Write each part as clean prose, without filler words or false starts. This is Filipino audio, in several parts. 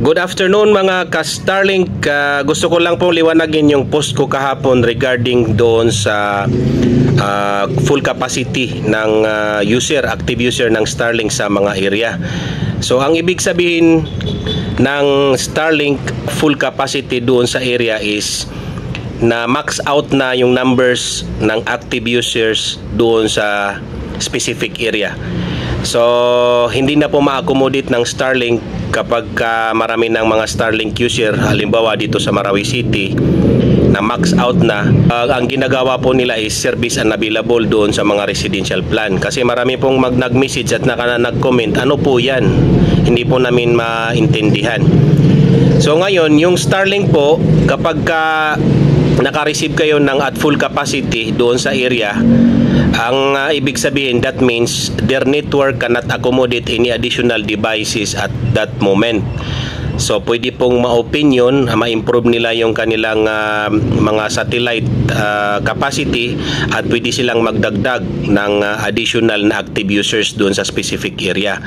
Good afternoon mga ka-Starlink. Gusto ko lang pong liwanagin yung post ko kahapon regarding doon sa full capacity ng active user ng Starlink sa mga area. So ang ibig sabihin ng Starlink full capacity doon sa area is na max out na yung numbers ng active users doon sa specific area. So hindi na po ma-accommodate ng Starlink kapag marami ng mga Starlink user, halimbawa dito sa Marawi City na max out na. Ang ginagawa po nila is service unavailable doon sa mga residential plan, kasi marami pong nag-message at nag-comment, ano po yan, hindi po namin maintindihan. So ngayon yung Starlink po, kapag naka-receive kayo ng at full capacity doon sa area, ang ibig sabihin, that means their network cannot accommodate any additional devices at that moment. So pwede pong ma-opinion, ma-improve nila yung kanilang mga satellite capacity, at pwede silang magdagdag ng additional na active users doon sa specific area.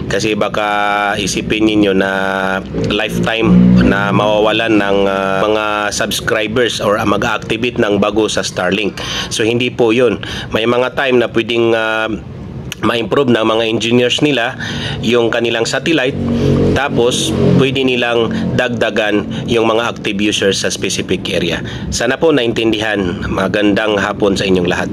Kasi baka isipin niyo na lifetime na mawawalan ng mga subscribers or mag-activate ng bago sa Starlink. So hindi po yun. May mga time na pwedeng ma-improve ng mga engineers nila yung kanilang satellite, tapos pwede nilang dagdagan yung mga active users sa specific area. Sana po naintindihan. Magandang hapon sa inyong lahat.